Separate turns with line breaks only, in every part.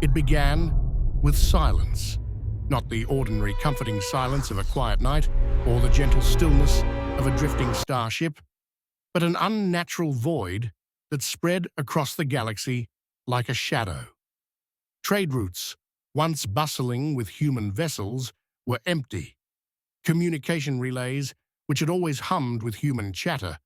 It began with silence, not the ordinary comforting silence of a quiet night or the gentle stillness of a drifting starship, but an unnatural void that spread across the galaxy like a shadow. Trade routes, once bustling with human vessels, were empty. Communication relays, which had always hummed with human chatter,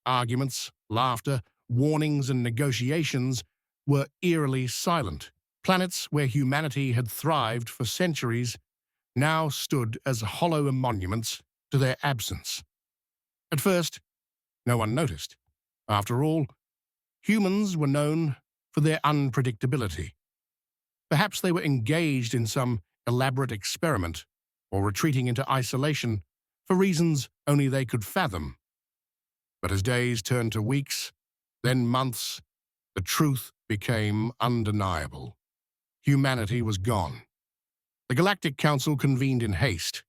arguments, laughter, warnings and negotiations, were eerily silent. Planets where humanity had thrived for centuries now stood as hollow monuments to their absence. At first, no one noticed. After all, humans were known for their unpredictability. Perhaps they were engaged in some elaborate experiment or retreating into isolation for reasons only they could fathom. But as days turned to weeks, then months, the truth became undeniable. Humanity was gone. The Galactic Council convened in haste,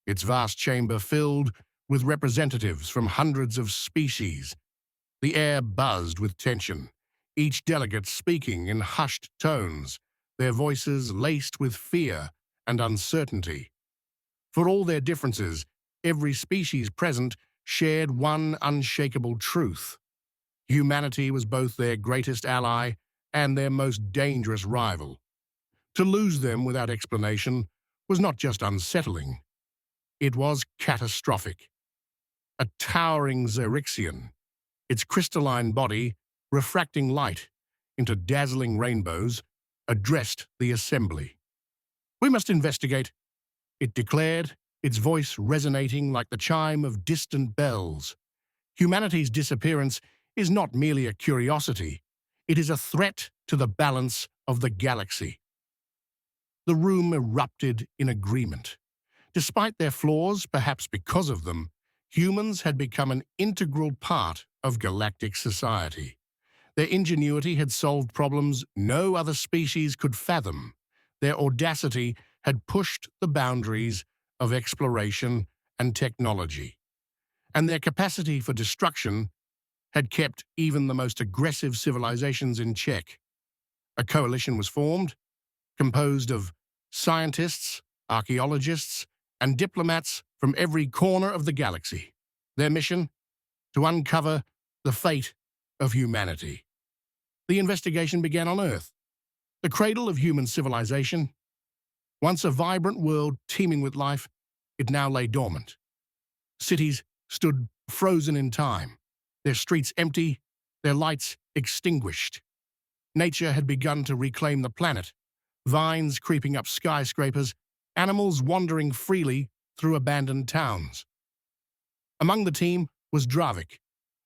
its vast chamber filled with representatives from hundreds of species. The air buzzed with tension, each delegate speaking in hushed tones, their voices laced with fear and uncertainty. For all their differences, every species present shared one unshakable truth. Humanity was both their greatest ally and their most dangerous rival. To lose them without explanation was not just unsettling, it was catastrophic. A towering Xerixian, its crystalline body refracting light into dazzling rainbows, addressed the assembly. "We must investigate," it declared, its voice resonating like the chime of distant bells. "Humanity's disappearance is not merely a curiosity, it is a threat to the balance of the galaxy." The room erupted in agreement. Despite their flaws, perhaps because of them, humans had become an integral part of galactic society. Their ingenuity had solved problems no other species could fathom. Their audacity had pushed the boundaries of exploration and technology. And their capacity for destruction had kept even the most aggressive civilizations in check. A coalition was formed, composed of scientists, archaeologists, and diplomats from every corner of the galaxy. Their mission? To uncover the fate of humanity. The investigation began on Earth, the cradle of human civilization. Once a vibrant world teeming with life, it now lay dormant. Cities stood frozen in time, their streets empty, their lights extinguished. Nature had begun to reclaim the planet, vines creeping up skyscrapers, animals wandering freely through abandoned towns. Among the team was Dravik,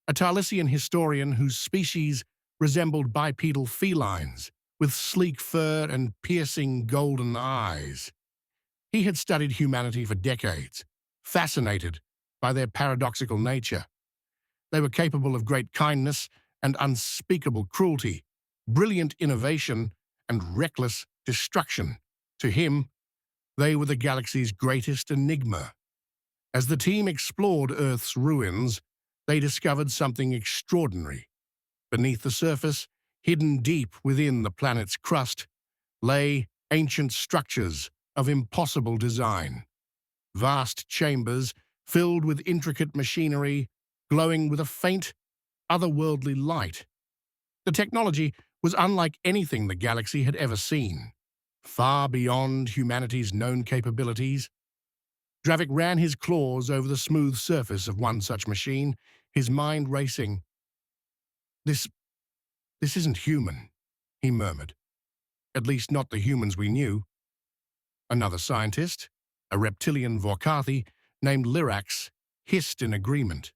a Talisian historian whose species resembled bipedal felines, with sleek fur and piercing golden eyes. He had studied humanity for decades, fascinated by their paradoxical nature. They were capable of great kindness and unspeakable cruelty, brilliant innovation and reckless destruction. To him, they were the galaxy's greatest enigma. As the team explored Earth's ruins, they discovered something extraordinary. Beneath the surface, hidden deep within the planet's crust, lay ancient structures of impossible design. Vast chambers filled with intricate machinery, glowing with a faint, otherworldly light. The technology was unlike anything the galaxy had ever seen, far beyond humanity's known capabilities. Dravik ran his claws over the smooth surface of one such machine, his mind racing. This isn't human," he murmured. "At least not the humans we knew." Another scientist, a reptilian Vorkathi named Lyrax, hissed in agreement.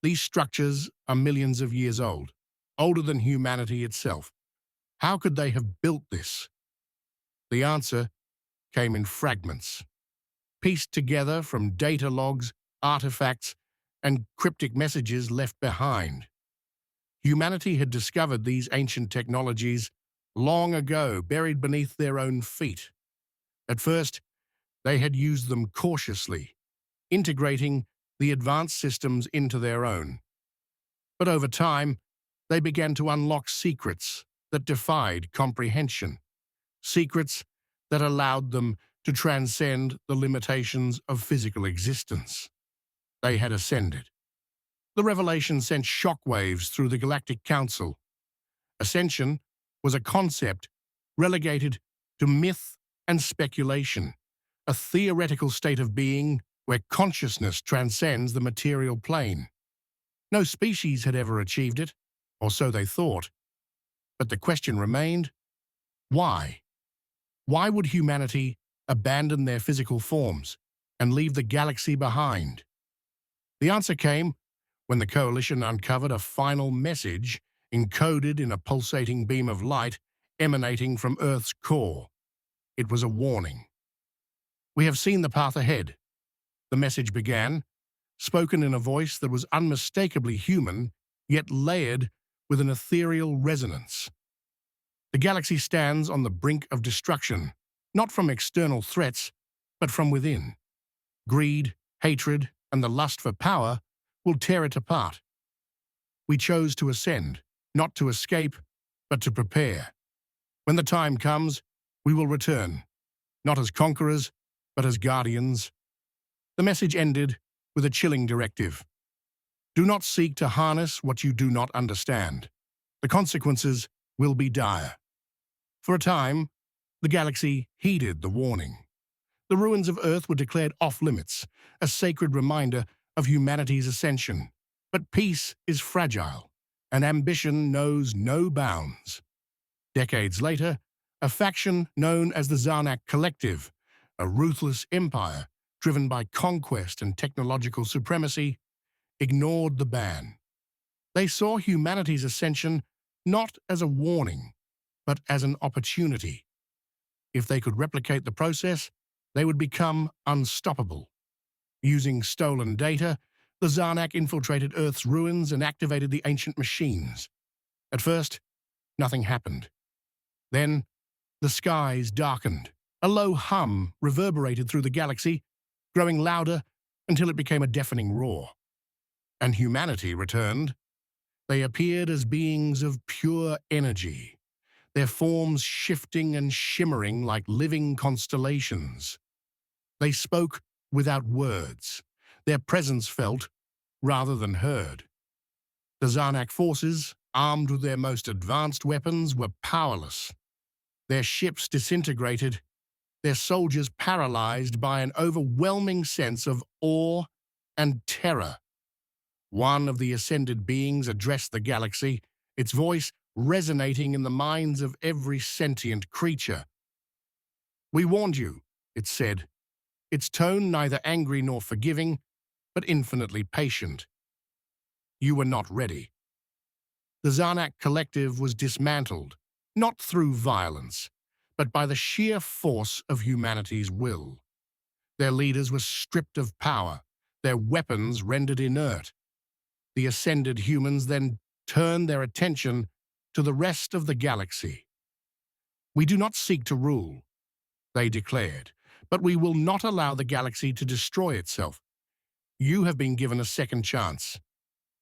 "These structures are millions of years old, older than humanity itself. How could they have built this?" The answer came in fragments, pieced together from data logs, artifacts, and cryptic messages left behind. Humanity had discovered these ancient technologies long ago, buried beneath their own feet. At first, they had used them cautiously, integrating the advanced systems into their own. But over time, they began to unlock secrets that defied comprehension. secrets that allowed them to transcend the limitations of physical existence. They had ascended. The revelation sent shockwaves through the Galactic Council. Ascension was a concept relegated to myth and speculation, a theoretical state of being where consciousness transcends the material plane. No species had ever achieved it, or so they thought. But the question remained, why? Why would humanity abandon their physical forms and leave the galaxy behind? The answer came when the Coalition uncovered a final message encoded in a pulsating beam of light emanating from Earth's core. It was a warning. "We have seen the path ahead," the message began, spoken in a voice that was unmistakably human, yet layered with an ethereal resonance. "The galaxy stands on the brink of destruction, not from external threats, but from within. Greed, hatred, and the lust for power will tear it apart. We chose to ascend, not to escape, but to prepare. When the time comes, we will return, not as conquerors, but as guardians." The message ended with a chilling directive. Do not seek to harness what you do not understand. The consequences will be dire. For a time, the galaxy heeded the warning. The ruins of Earth were declared off-limits, a sacred reminder of humanity's ascension. But peace is fragile, and ambition knows no bounds. Decades later, a faction known as the Zarnak Collective, a ruthless empire driven by conquest and technological supremacy, ignored the ban. They saw humanity's ascension not as a warning, but as an opportunity. If they could replicate the process, they would become unstoppable. Using stolen data, the Zarnak infiltrated Earth's ruins and activated the ancient machines. At first, nothing happened. Then, the skies darkened. A low hum reverberated through the galaxy, growing louder until it became a deafening roar. And humanity returned. They appeared as beings of pure energy, their forms shifting and shimmering like living constellations. They spoke without words, their presence felt rather than heard. The Zarnak forces, armed with their most advanced weapons, were powerless. Their ships disintegrated, their soldiers paralyzed by an overwhelming sense of awe and terror. One of the ascended beings addressed the galaxy, its voice resonating in the minds of every sentient creature. "We warned you," it said, its tone neither angry nor forgiving, but infinitely patient. "You were not ready." The Zarnak Collective was dismantled, not through violence, but by the sheer force of humanity's will. Their leaders were stripped of power, their weapons rendered inert. The ascended humans then turned their attention to the rest of the galaxy. "We do not seek to rule," they declared, "but we will not allow the galaxy to destroy itself. You have been given a second chance.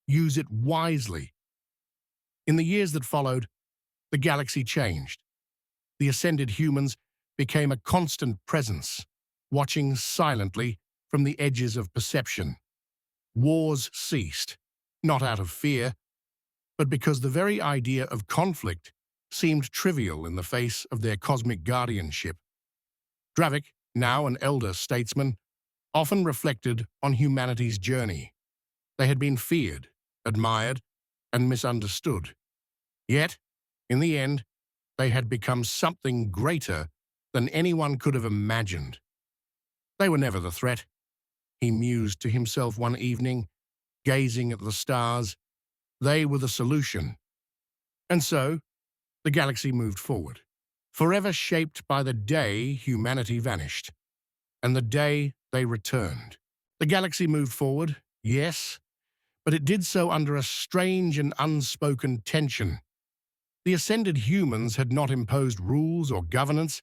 Use it wisely." In the years that followed, the galaxy changed. The ascended humans became a constant presence, watching silently from the edges of perception. Wars ceased, not out of fear, but because the very idea of conflict seemed trivial in the face of their cosmic guardianship. Dravik, now an elder statesman, often reflected on humanity's journey. They had been feared, admired, and misunderstood. Yet, in the end, they had become something greater than anyone could have imagined. They were never the threat, he mused to himself one evening, gazing at the stars. They were the solution. And so, the galaxy moved forward, forever shaped by the day humanity vanished, and the day they returned. The galaxy moved forward, yes, but it did so under a strange and unspoken tension. The ascended humans had not imposed rules or governance,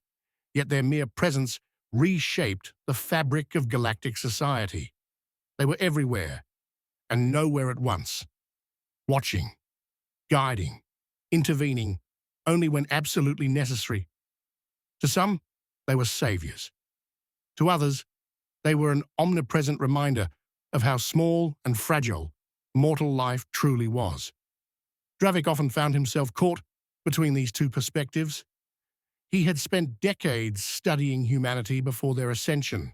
yet their mere presence reshaped the fabric of galactic society. They were everywhere, and nowhere at once, watching, guiding, intervening, only when absolutely necessary. To some, they were saviors. To others, they were an omnipresent reminder of how small and fragile mortal life truly was. Dravik often found himself caught between these two perspectives. He had spent decades studying humanity before their ascension,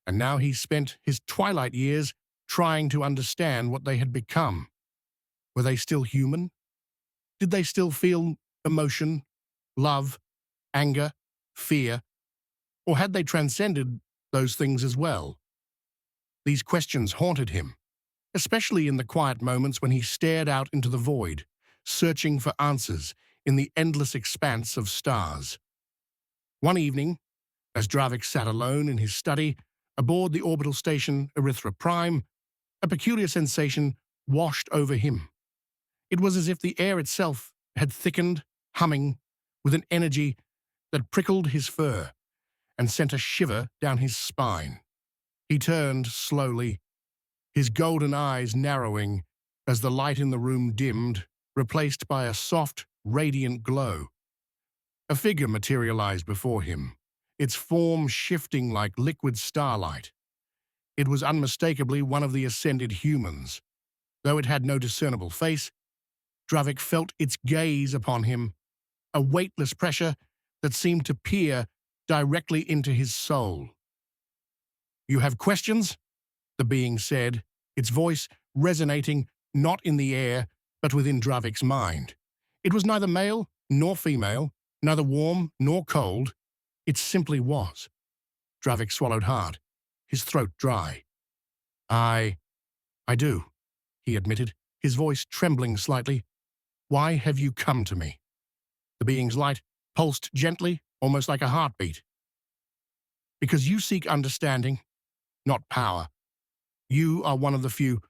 and now he spent his twilight years trying to understand what they had become. Were they still human? Did they still feel emotion, love, anger, fear? Or had they transcended those things as well? These questions haunted him, especially in the quiet moments when he stared out into the void, searching for answers in the endless expanse of stars. One evening, as Dravik sat alone in his study, aboard the orbital station Erythra Prime, a peculiar sensation washed over him. It was as if the air itself had thickened, humming, with an energy that prickled his fur and sent a shiver down his spine. He turned slowly, his golden eyes narrowing as the light in the room dimmed, replaced by a soft, radiant glow. A figure materialized before him, its form shifting like liquid starlight. It was unmistakably one of the ascended humans. Though it had no discernible face, Dravik felt its gaze upon him, a weightless pressure that seemed to peer directly into his soul. "You have questions?" the being said, its voice resonating not in the air, but within Dravik's mind. It was neither male nor female, neither warm nor cold. It simply was. Dravik swallowed hard, his throat dry. I do," he admitted, his voice trembling slightly. "Why have you come to me?" The being's light pulsed gently, almost like a heartbeat. "Because you seek understanding, not power. You are one of the few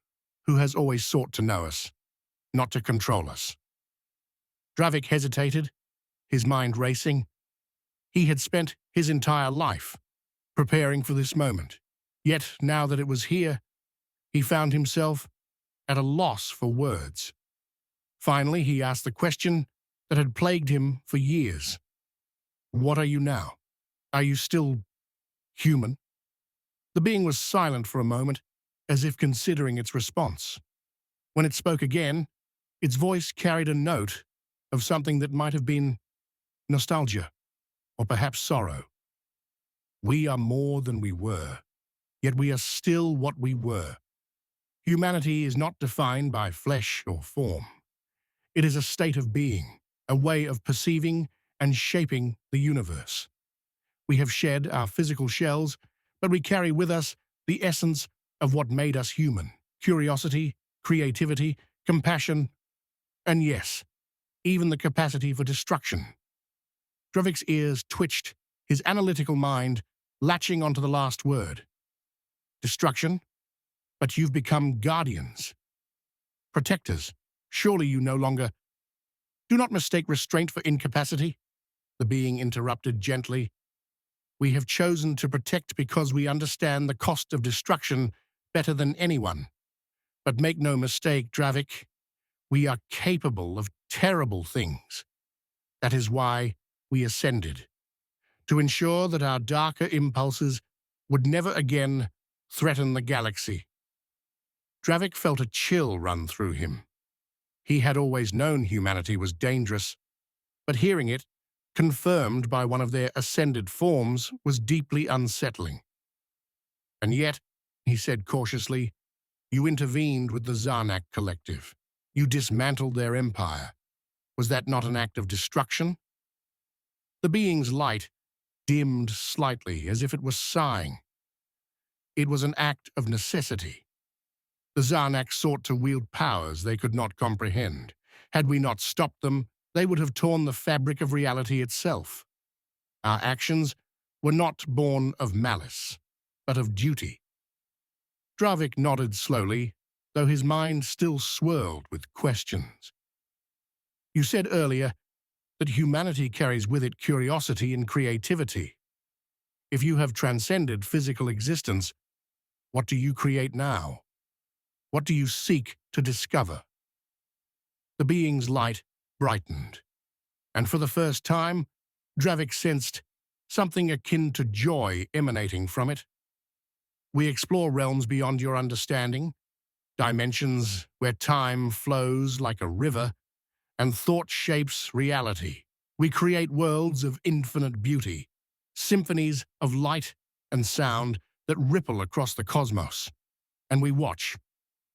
who has always sought to know us, not to control us." Dravik hesitated, his mind racing. He had spent his entire life preparing for this moment. Yet, now that it was here, he found himself at a loss for words. Finally, he asked the question that had plagued him for years. "What are you now? Are you still human?" The being was silent for a moment, as if considering its response. When it spoke again, its voice carried a note of something that might have been nostalgia, or perhaps sorrow. "We are more than we were, yet we are still what we were. Humanity is not defined by flesh or form. It is a state of being, a way of perceiving and shaping the universe. We have shed our physical shells, but we carry with us the essence of what made us human: curiosity, creativity, compassion, and yes, even the capacity for destruction." Dravik's ears twitched, his analytical mind latching onto the last word. "Destruction? But you've become guardians. Protectors. Surely you no longer—" "Do not mistake restraint for incapacity," the being interrupted gently. "We have chosen to protect because we understand the cost of destruction better than anyone. But make no mistake, Dravik, we are capable of terrible things. That is why we ascended, to ensure that our darker impulses would never again threaten the galaxy." Dravik felt a chill run through him. He had always known humanity was dangerous, but hearing it, confirmed by one of their ascended forms, was deeply unsettling. "And yet," he said cautiously, "you intervened with the Zarnak Collective. You dismantled their empire. Was that not an act of destruction?" The being's light dimmed slightly, as if it was sighing. "It was an act of necessity. The Zarnak sought to wield powers they could not comprehend. Had we not stopped them, they would have torn the fabric of reality itself. Our actions were not born of malice, but of duty." Dravik nodded slowly, though his mind still swirled with questions. "You said earlier that humanity carries with it curiosity and creativity. If you have transcended physical existence, what do you create now? What do you seek to discover?" The being's light brightened, and for the first time, Dravik sensed something akin to joy emanating from it. We explore realms beyond your understanding, dimensions where time flows like a river and thought shapes reality. We create worlds of infinite beauty, symphonies of light and sound that ripple across the cosmos. And we watch,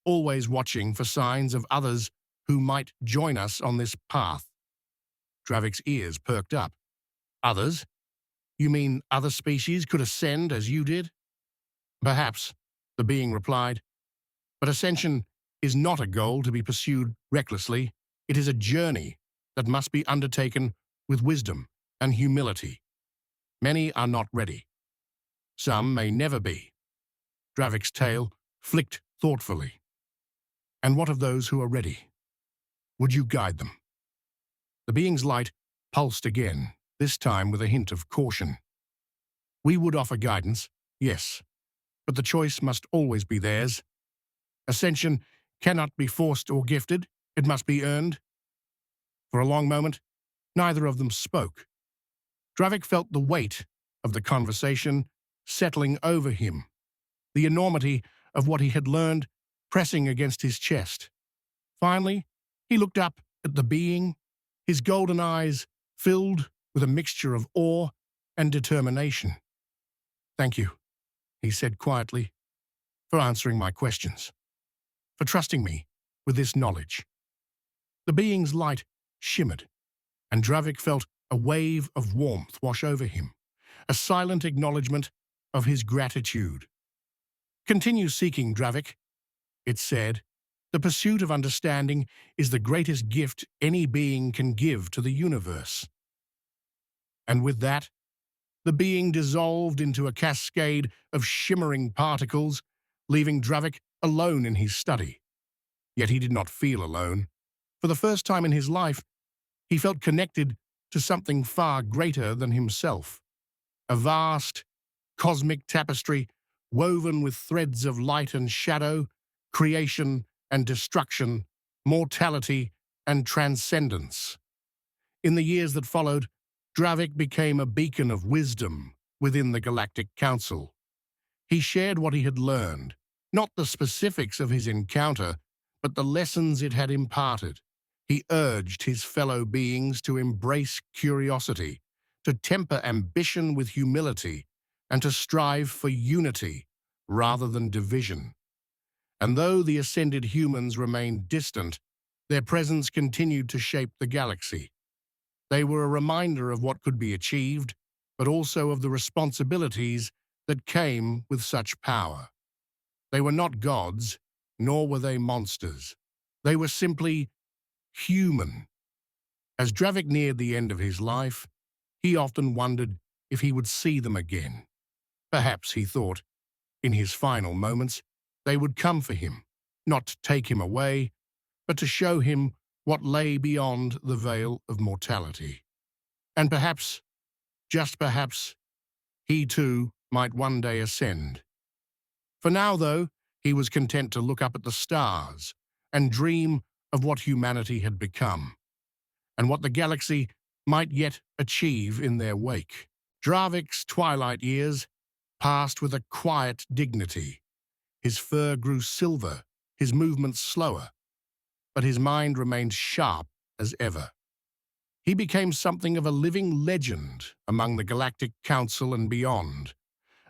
always watching for signs of others who might join us on this path. Dravik's ears perked up. Others? You mean other species could ascend as you did? Perhaps, the being replied, but ascension is not a goal to be pursued recklessly. It is a journey that must be undertaken with wisdom and humility. Many are not ready. Some may never be. Dravik's tail flicked thoughtfully. And what of those who are ready? Would you guide them? The being's light pulsed again, this time with a hint of caution. We would offer guidance, yes, but the choice must always be theirs. Ascension cannot be forced or gifted, it must be earned. For a long moment, neither of them spoke. Dravik felt the weight of the conversation settling over him, the enormity of what he had learned pressing against his chest. Finally, he looked up at the being, his golden eyes filled with a mixture of awe and determination. "Thank you," he said quietly, "for answering my questions, for trusting me with this knowledge." The being's light shimmered, and Dravik felt a wave of warmth wash over him, a silent acknowledgement of his gratitude. "Continue seeking, Dravik," it said. "The pursuit of understanding is the greatest gift any being can give to the universe." And with that, the being dissolved into a cascade of shimmering particles, leaving Dravik alone in his study. Yet he did not feel alone. For the first time in his life, he felt connected to something far greater than himself. A vast, cosmic tapestry woven with threads of light and shadow, creation and destruction, mortality and transcendence. In the years that followed, Dravik became a beacon of wisdom within the Galactic Council. He shared what he had learned, not the specifics of his encounter, but the lessons it had imparted. He urged his fellow beings to embrace curiosity, to temper ambition with humility, and to strive for unity rather than division. And though the ascended humans remained distant, their presence continued to shape the galaxy. They were a reminder of what could be achieved, but also of the responsibilities that came with such power. They were not gods, nor were they monsters. They were simply human. As Dravik neared the end of his life, he often wondered if he would see them again. Perhaps, he thought, in his final moments, they would come for him, not to take him away, but to show him what lay beyond the veil of mortality. And perhaps, just perhaps, he too might one day ascend. For now, though, he was content to look up at the stars and dream of what humanity had become, and what the galaxy might yet achieve in their wake. Dravik's twilight years passed with a quiet dignity. His fur grew silver, his movements slower, but his mind remained sharp as ever. He became something of a living legend among the Galactic Council and beyond,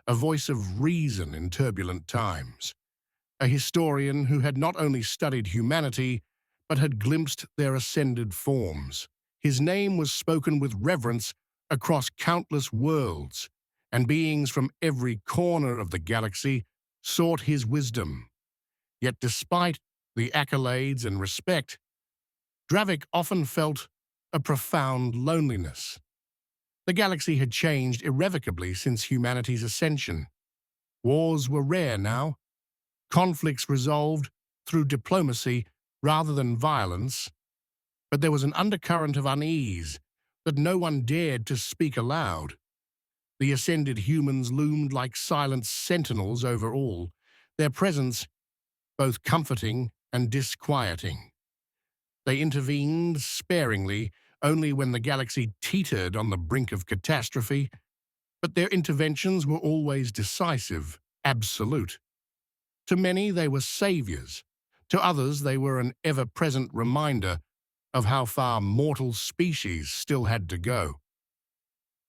a voice of reason in turbulent times, a historian who had not only studied humanity, but had glimpsed their ascended forms. His name was spoken with reverence across countless worlds, and beings from every corner of the galaxy sought his wisdom. Yet despite the accolades and respect, Dravik often felt a profound loneliness. The galaxy had changed irrevocably since humanity's ascension. Wars were rare now, conflicts resolved through diplomacy rather than violence, but there was an undercurrent of unease that no one dared to speak aloud. The ascended humans loomed like silent sentinels over all, their presence both comforting and disquieting. They intervened sparingly only when the galaxy teetered on the brink of catastrophe, but their interventions were always decisive, absolute. To many, they were saviors. To others, they were an ever-present reminder of how far mortal species still had to go.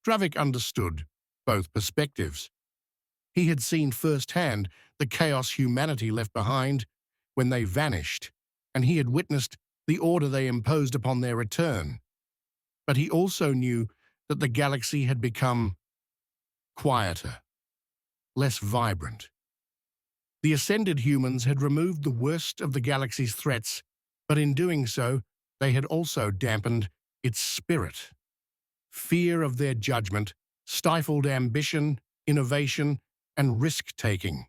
Dravik understood both perspectives. He had seen firsthand the chaos humanity left behind when they vanished, and he had witnessed the order they imposed upon their return. But he also knew that the galaxy had become quieter, less vibrant. The ascended humans had removed the worst of the galaxy's threats, but in doing so, they had also dampened its spirit. Fear of their judgment stifled ambition, innovation, and risk-taking.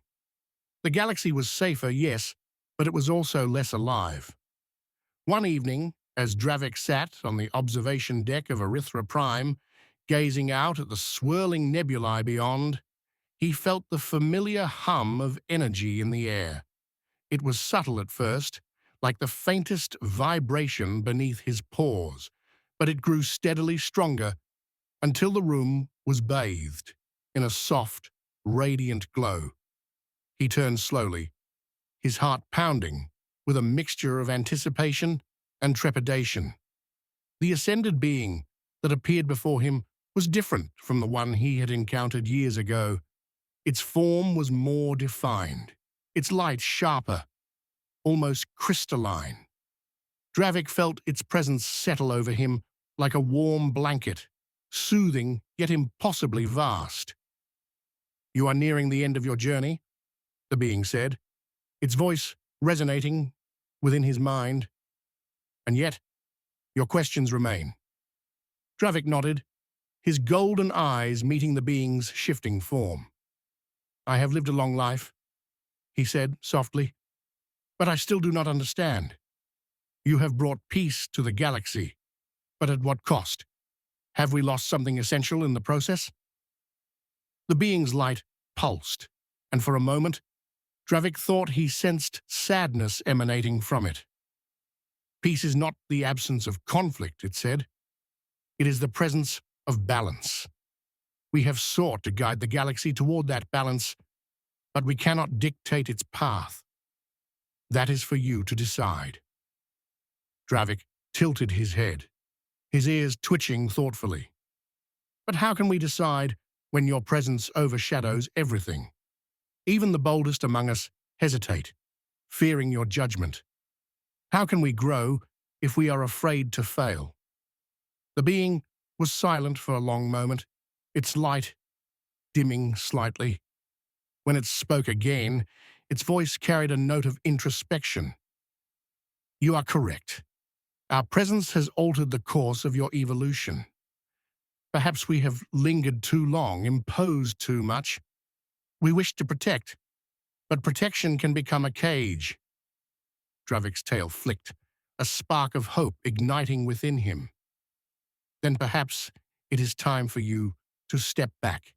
The galaxy was safer, yes, but it was also less alive. One evening, as Dravik sat on the observation deck of Erythra Prime, gazing out at the swirling nebulae beyond, he felt the familiar hum of energy in the air. It was subtle at first, like the faintest vibration beneath his pores, but it grew steadily stronger until the room was bathed in a soft, radiant glow. He turned slowly, his heart pounding with a mixture of anticipation and trepidation. The ascended being that appeared before him was different from the one he had encountered years ago. Its form was more defined, its light sharper, almost crystalline. Dravik felt its presence settle over him like a warm blanket, soothing yet impossibly vast. "You are nearing the end of your journey," the being said, its voice resonating within his mind. "And yet, your questions remain." Dravik nodded, his golden eyes meeting the being's shifting form. "I have lived a long life," he said softly, "but I still do not understand. You have brought peace to the galaxy, but at what cost? Have we lost something essential in the process?" The being's light pulsed, and for a moment, Dravik thought he sensed sadness emanating from it. "Peace is not the absence of conflict," it said. "It is the presence of balance. We have sought to guide the galaxy toward that balance, but we cannot dictate its path. That is for you to decide." Dravik tilted his head, his ears twitching thoughtfully. "But how can we decide when your presence overshadows everything? Even the boldest among us hesitate, fearing your judgment. How can we grow if we are afraid to fail?" The being was silent for a long moment, its light dimming slightly. When it spoke again, its voice carried a note of introspection. "You are correct. Our presence has altered the course of your evolution. Perhaps we have lingered too long, imposed too much. We wish to protect, but protection can become a cage." Dravik's tail flicked, a spark of hope igniting within him. "Then perhaps it is time for you to step back,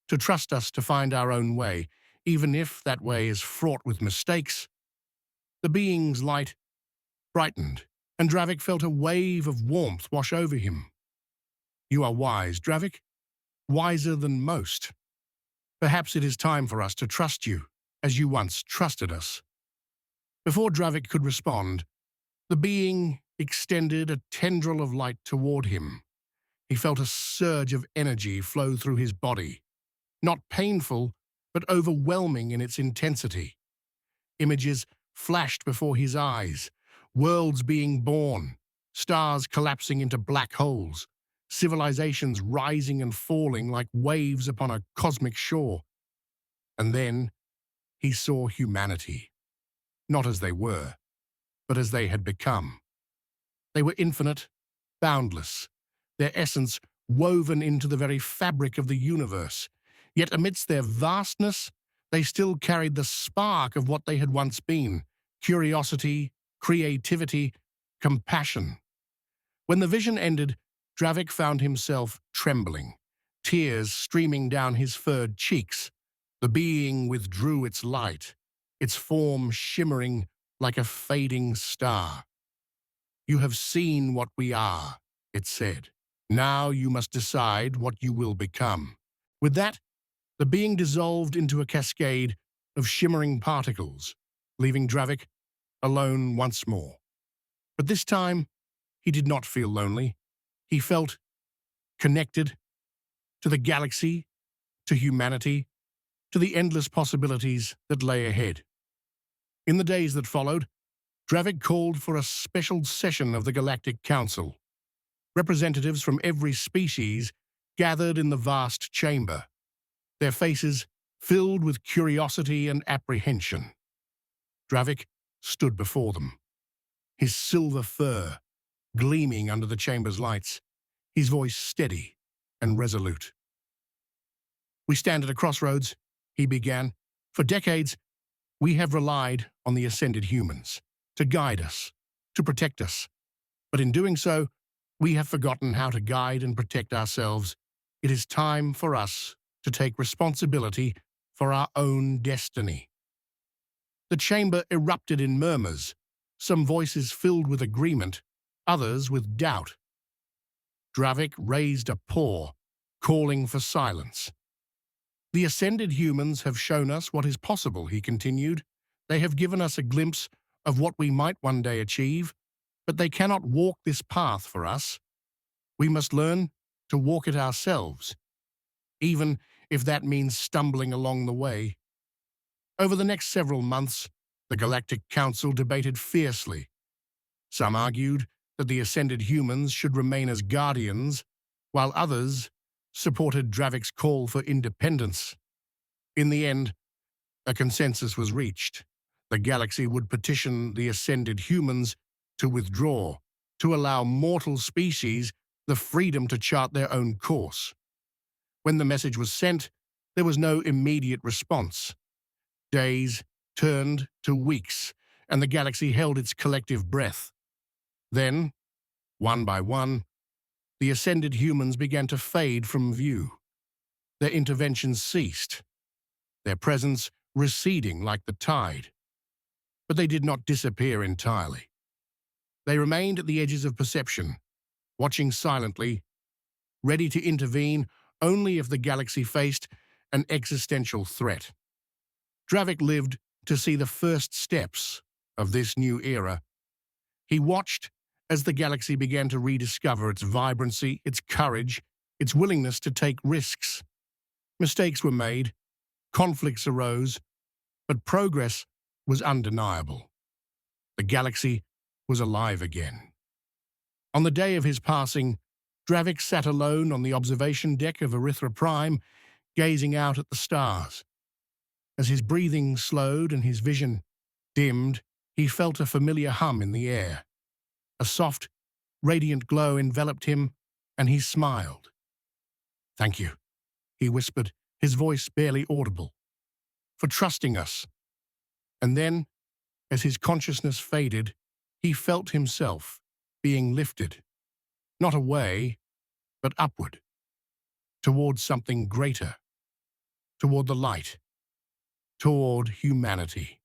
to trust us to find our own way, even if that way is fraught with mistakes." The being's light brightened, and Dravik felt a wave of warmth wash over him. "You are wise, Dravik, wiser than most. Perhaps it is time for us to trust you, as you once trusted us." Before Dravik could respond, the being extended a tendril of light toward him. He felt a surge of energy flow through his body, not painful, but overwhelming in its intensity. Images flashed before his eyes, worlds being born, stars collapsing into black holes, civilizations rising and falling like waves upon a cosmic shore. And then he saw humanity, not as they were, but as they had become. They were infinite, boundless, their essence woven into the very fabric of the universe. Yet amidst their vastness, they still carried the spark of what they had once been: curiosity, creativity, compassion. When the vision ended, Dravik found himself trembling, tears streaming down his furred cheeks. The being withdrew its light, its form shimmering like a fading star. "You have seen what we are," it said. "Now you must decide what you will become. With that, the being dissolved into a cascade of shimmering particles, leaving Dravik alone once more. But this time, he did not feel lonely. He felt connected to the galaxy, to humanity, to the endless possibilities that lay ahead. In the days that followed, Dravik called for a special session of the Galactic Council. Representatives from every species gathered in the vast chamber, their faces filled with curiosity and apprehension. Dravik stood before them, his silver fur gleaming under the chamber's lights, his voice steady and resolute. "We stand at a crossroads," he began. "For decades, we have relied on the ascended humans to guide us, to protect us. But in doing so, we have forgotten how to guide and protect ourselves. It is time for us to take responsibility for our own destiny." The chamber erupted in murmurs, some voices filled with agreement, others with doubt. Dravik raised a paw, calling for silence. "The ascended humans have shown us what is possible," he continued. "They have given us a glimpse of what we might one day achieve, but they cannot walk this path for us. We must learn to walk it ourselves, even if that means stumbling along the way." Over the next several months, the Galactic Council debated fiercely. Some argued that the ascended humans should remain as guardians, while others supported Dravik's call for independence. In the end, a consensus was reached. The galaxy would petition the ascended humans to withdraw, to allow mortal species the freedom to chart their own course. When the message was sent, there was no immediate response. Days turned to weeks, and the galaxy held its collective breath. Then, one by one, the ascended humans began to fade from view. Their interventions ceased, their presence receding like the tide. But they did not disappear entirely. They remained at the edges of perception, watching silently, ready to intervene only if the galaxy faced an existential threat. Dravik lived to see the first steps of this new era. He watched as the galaxy began to rediscover its vibrancy, its courage, its willingness to take risks. Mistakes were made, conflicts arose, but progress was undeniable. The galaxy was alive again. On the day of his passing, Dravik sat alone on the observation deck of Erythra Prime, gazing out at the stars. As his breathing slowed and his vision dimmed, he felt a familiar hum in the air. A soft, radiant glow enveloped him, and he smiled. "Thank you," he whispered, his voice barely audible, "for trusting us." And then, as his consciousness faded, he felt himself being lifted, not away, but upward, towards something greater, toward the light, toward humanity.